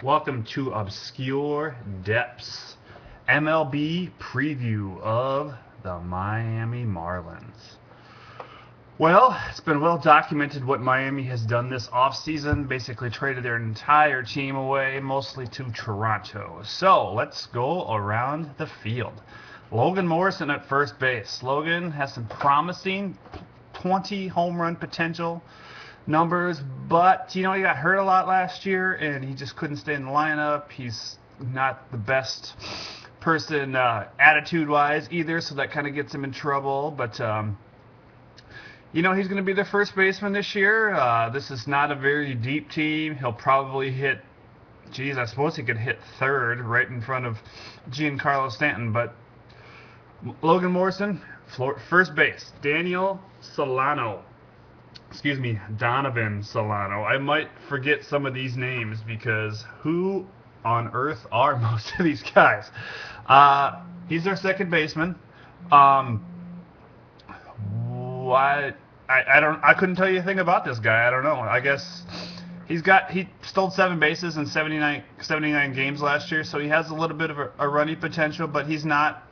Welcome to Obscure Depths, MLB preview of the Miami Marlins. Well, it's been well documented what Miami has done this offseason. Basically traded their entire team away, mostly to Toronto. So let's go around the field. Logan Morrison at first base. Logan has some promising 20 home run potential numbers, but he got hurt a lot last year and he just couldn't stay in the lineup. He's not the best person attitude-wise either, so that kind of gets him in trouble. But he's going to be the first baseman this year. This is not a very deep team. He'll probably hit, I suppose he could hit third right in front of Giancarlo Stanton. But Logan Morrison, first base. Donovan Solano. I might forget some of these names because who on earth are most of these guys? He's our second baseman. I couldn't tell you a thing about this guy. I don't know. I guess he stole 7 bases in 79 games last year, so he has a little bit of a running potential, but he's not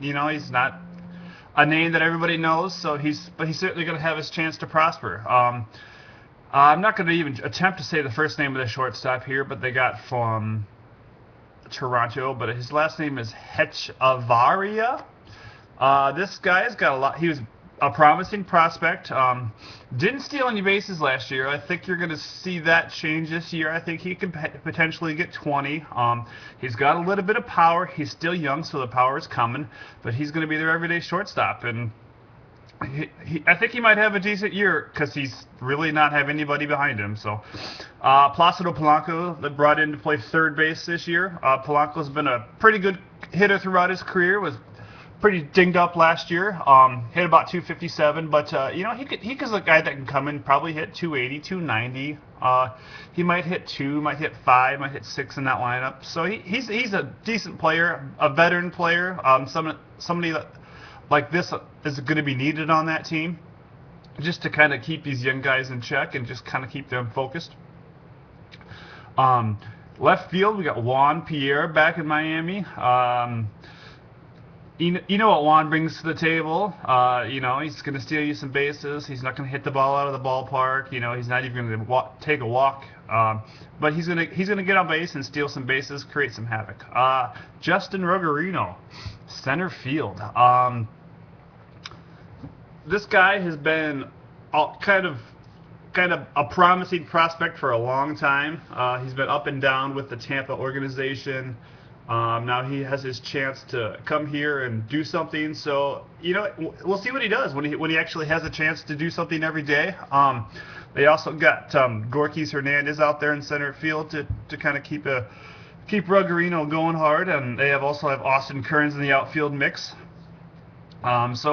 a name that everybody knows. So he's certainly going to have his chance to prosper. I'm not going to even attempt to say the first name of the shortstop here, but they got from Toronto, but his last name is Hechavarria. This guy's got a lot. He was a promising prospect. Didn't steal any bases last year. I think you're going to see that change this year. I think he could potentially get 20. He's got a little bit of power. He's still young, so the power is coming, but he's going to be their everyday shortstop, and I think he might have a decent year because he's really not have anybody behind him. So Placido Polanco, that brought in to play third base this year. Polanco's been a pretty good hitter throughout his career. Was pretty dinged up last year. Hit about 257, but he's a guy that can come in, probably hit 280, 290. He might hit 2, might hit 5, might hit 6 in that lineup. So he's a decent player, a veteran player. Somebody that like this is going to be needed on that team, just to kind of keep these young guys in check and just kind of keep them focused. Left field, we got Juan Pierre back in Miami. You know what Juan brings to the table. He's going to steal you some bases. He's not going to hit the ball out of the ballpark. He's not even going to take a walk. But he's going to get on base and steal some bases, create some havoc. Justin Ruggerino, center field. This guy has been kind of a promising prospect for a long time. He's been up and down with the Tampa organization. Now he has his chance to come here and do something. So we'll see what he does when he actually has a chance to do something every day. They also got Gorkys Hernandez out there in center field to kind of keep Ruggerino going hard, and they also have Austin Kearns in the outfield mix. It's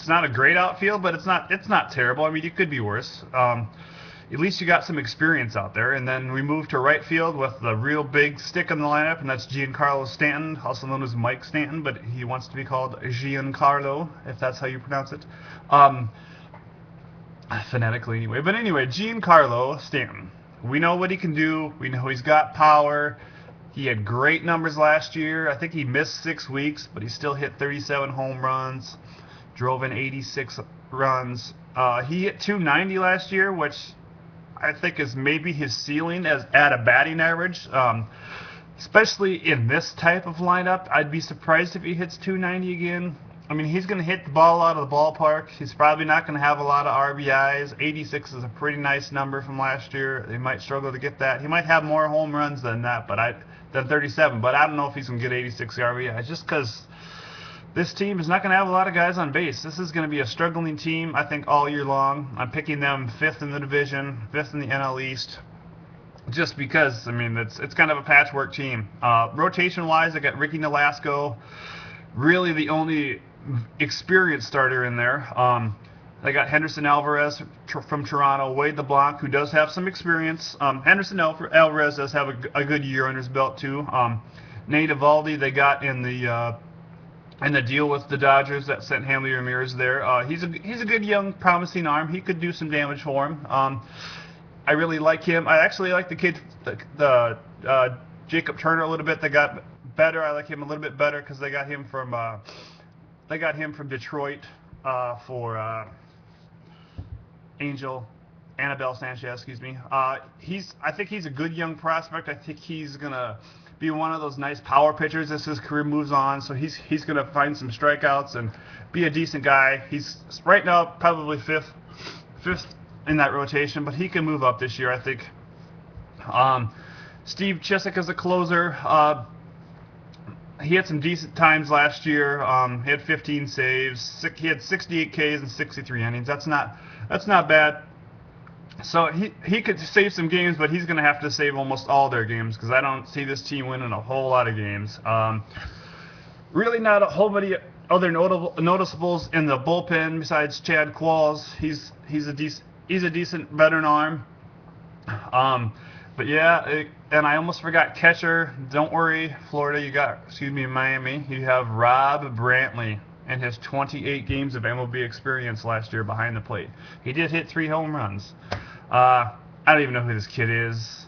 not a great outfield, but it's not terrible. I mean, it could be worse. At least you got some experience out there. And then we move to right field with the real big stick in the lineup, and that's Giancarlo Stanton, also known as Mike Stanton, but he wants to be called Giancarlo, if that's how you pronounce it. Phonetically anyway. But anyway, Giancarlo Stanton. We know what he can do. We know he's got power. He had great numbers last year. I think he missed 6 weeks, but he still hit 37 home runs, drove in 86 runs. He hit 290 last year, which I think is maybe his ceiling at a batting average. Especially in this type of lineup, I'd be surprised if he hits 290 again. I mean, he's going to hit the ball out of the ballpark. He's probably not going to have a lot of RBIs. 86 is a pretty nice number from last year. They might struggle to get that. He might have more home runs than that, than 37. But I don't know if he's going to get 86 RBIs, just because this team is not going to have a lot of guys on base. This is going to be a struggling team, I think, all year long. I'm picking them 5th in the division, 5th in the NL East, just because, I mean, it's kind of a patchwork team. Rotation-wise, I got Ricky Nolasco, really the only experienced starter in there. They got Henderson Alvarez from Toronto, Wade LeBlanc, who does have some experience. Henderson Alvarez does have a good year under his belt, too. Nate Eovaldi, they got in the deal with the Dodgers that sent Hanley Ramirez there. He's a good young promising arm. He could do some damage for him. I really like him. I actually like the kid, the Jacob Turner a little bit. They got better. I like him a little bit better because they got him from Detroit for Angel. Annabelle Sanchez, excuse me. I think he's a good young prospect. I think he's gonna be one of those nice power pitchers as his career moves on. So he's gonna find some strikeouts and be a decent guy. He's right now probably fifth in that rotation, but he can move up this year, I think. Steve Chizik is a closer. He had some decent times last year. He had 15 saves. He had 68 Ks and 63 innings. That's not bad. So he could save some games, but he's going to have to save almost all their games because I don't see this team winning a whole lot of games. Really not a whole many other noticeables in the bullpen besides Chad Qualls. He's a decent veteran arm. But yeah, and I almost forgot catcher. Don't worry, Florida. Miami. You have Rob Brantley and his 28 games of MLB experience last year behind the plate. He did hit 3 home runs. I don't even know who this kid is.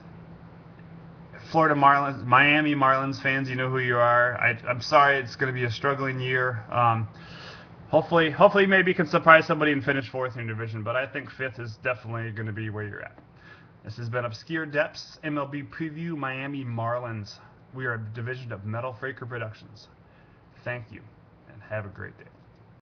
Florida Marlins, Miami Marlins fans, you know who you are. I'm sorry, it's going to be a struggling year. Hopefully, maybe you can surprise somebody and finish 4th in your division, but I think 5th is definitely going to be where you're at. This has been Obscure Depths MLB Preview Miami Marlins. We are a division of Metal Faker Productions. Thank you, and have a great day.